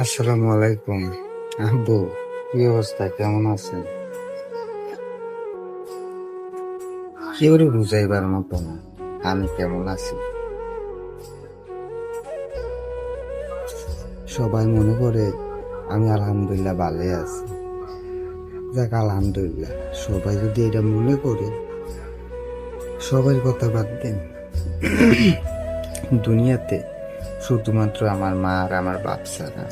আসসালামু আলাইকুম। আব্বু, কি অবস্থা, কেমন আছেন? কেউরে বুঝাইবার মতো না আমি কেমন আছি। সবাই মনে করে আমি আলহামদুলিল্লাহ ভালোই আছি। যাক আলহামদুলিল্লাহ, সবাই যদি এটা মনে করে, সবার কথা বাদ দেন। দুনিয়াতে শুধুমাত্র আমার মা আর আমার বাপ ছাড়া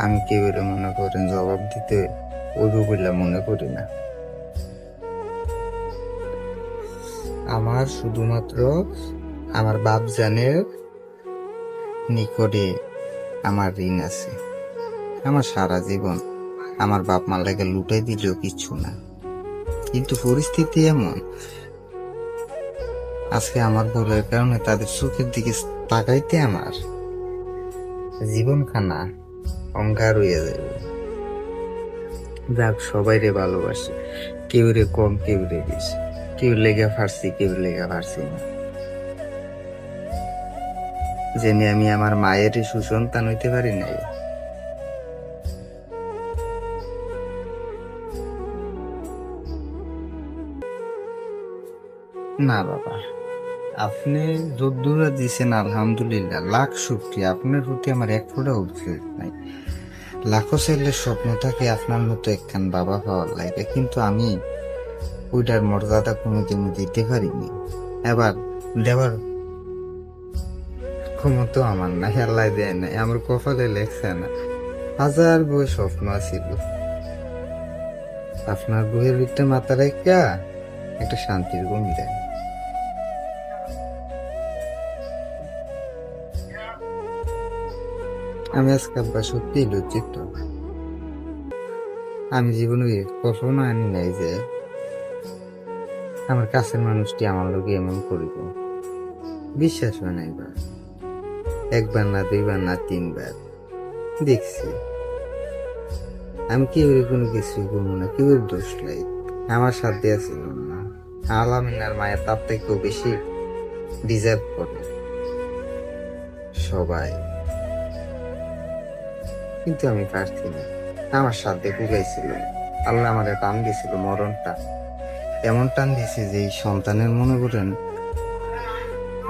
আমি কেউ এটা মনে করেন জবাব দিতে ওইব বলে মনে করি না। আমার শুধুমাত্র আমার বাপ জানের নিকটে আমার ঋণ আছে। আমার সারা জীবন আমার বাপ মার লাগে লুটাই দিলেও কিছু না, কিন্তু পরিস্থিতি এমন, আজকে আমার ভুলের কারণে তাদের চোখের দিকে তাকাইতে আমার জীবন খানা অঙ্গার হয়ে যাবে। যাক, সবাই রে ভালোবাসে, কেউ রে কম কেউ রে বেশি, কেউ লেগে ফারছি কেউ লেগে ফারছি না। জেনে আমি আমার মায়ের সুসন্তান হইতে পারি নাই। না বাবা, আপনি যদ্দুরা দিছেন আলহামদুলিল্লাহ, লাখ শুকরিয়া। আপনার প্রতি আমার এক ফোঁটা অভিযোগ নাই। লাখো ছেলের স্বপ্ন থাকে আপনার মতো একখান বাবা পাওয়ার লাগে, কিন্তু আমি ওইটার মর্যাদা কোনোদিনও দিতে পারিনি। এবার দেওয়ার ক্ষমতা আমার নাই, আল্লাহ দেয় নাই, আমার কপালে লেখছে না। হাজার বই স্বপ্ন ছিল, আপনার বইয়ের ভিতরে মাথা রেখা একটা শান্তির ঘুম দেয়। আমি আজকে আব্বা সত্যি লজ্জিত। আমি জীবনে কখনো আনি নাই যে আমার কাছের মানুষটি আমার লোকে এমন করিব। বিশ্বাস হয় না। এবার একবার না, দুইবার না, তিনবার দেখছি। আমি কেউ কোনো কিছুই করবো না, কেউ দোষ নাই, আমার সাথে আছিল না। আলামিনার মায়ের তার থেকেও বেশি ডিজার্ভ করে সবাই, কিন্তু আমি পারছি না। আমার সাথে বুঝাইছিল, আল্লাহ আমাদের টান দিয়েছিল মরণটা, এমন টান দিয়েছে যে এই সন্তানের মনে করেন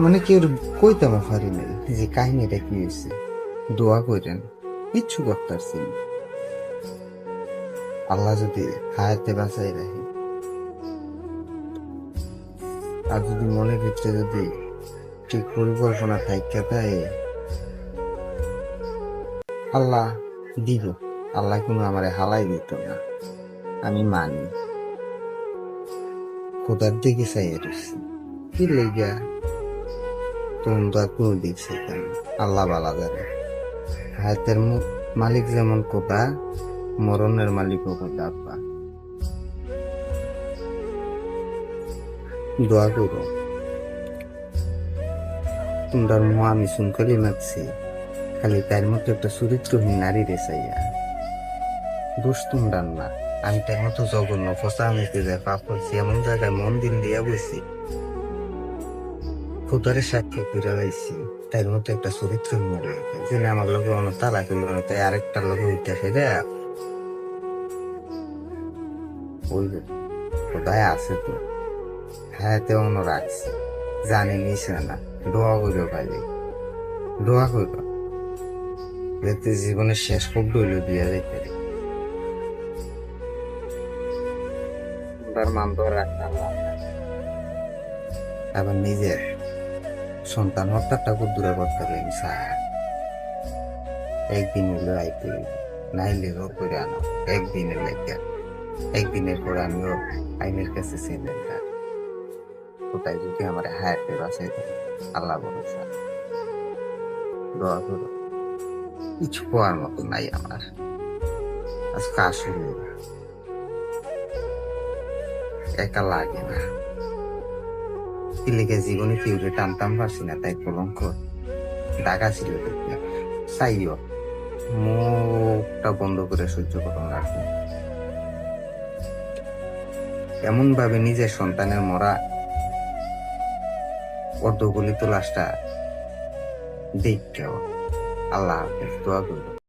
মানে কেউ কইতাম পারি নাই যে কাহিনীটা কি হয়েছে। দোয়া করেন, কিচ্ছু করতে পারছি না। আল্লাহ যদি হায়াতে বাঁচাই রাখে, আর যদি মনের ভিতরে যদি ঠিক পরিকল্পনা থাইকা দেয়, আল্লাহ দিব। আল্লাহ কোনো আমারে হালাই দিত না, আমি মানি। খোদার দিকে চাইয়া রয়েছি, কি লেগা তোমরা কোনো দিক সেখান আল্লাহ বালা জানে। হায়াতের মালিক যেমন খোদা, মরণের মালিকও খোদা। আব্বা দোয়া করো, তোমরা মুখ আমি শুনকালি মাগছি, খালি তার মতো একটা চরিত্রহীন নারী রে চাইয়া। দোষ তোমরার না, আমি তার মতো জঘন্য ফসা আমিতে যে পাপ করছি, এমন জায়গায় মন দিন দিয়া বসি, খোদারে সাক্ষী করে লাইছি। তার মতো একটা চরিত্রহীন যে আমার লোকে অন্য তালা কিলো তাই আরেকটা লোকে উঠে ফেরে ওই কোথায় আছে তো। হ্যাঁ, তে অন্য রাখছি, জানি নিস না। দোয়া করো ভাই, দোয়া করো যাতে জীবনের শেষ শব্দ হইল দিয়া যাইতে পারি। তার মান তো রাখতাম না। আবার নিজের সন্তান হত্যাটা খুব দূরে করতে পারি স্যার। একদিন হইলো আইতে নাইলে জোর করে আনো, একদিনের লেগে। একদিনের পর আমিও আইনের কাছে ছিলেন, কোথায় যদি আমার হায়াতে বাঁচাই দেয় আল্লাহ ভরসা। দোয়া করো, কিছু পাওয়ার মতো নাই আমার। আজকে আসলে একা লাগে না, কি লেগে জীবনে কেউ টানতাম পারছি না, তাই কলঙ্ক দাগা ছিল দেখতে চাইও মুখটা বন্ধ করে সহ্য করুন রাখুন। এমন ভাবে নিজের সন্তানের মরা অর্ধগলিত লাশটা দেখতেও। আল্লাহ হাফেজ, দোয়া করবো।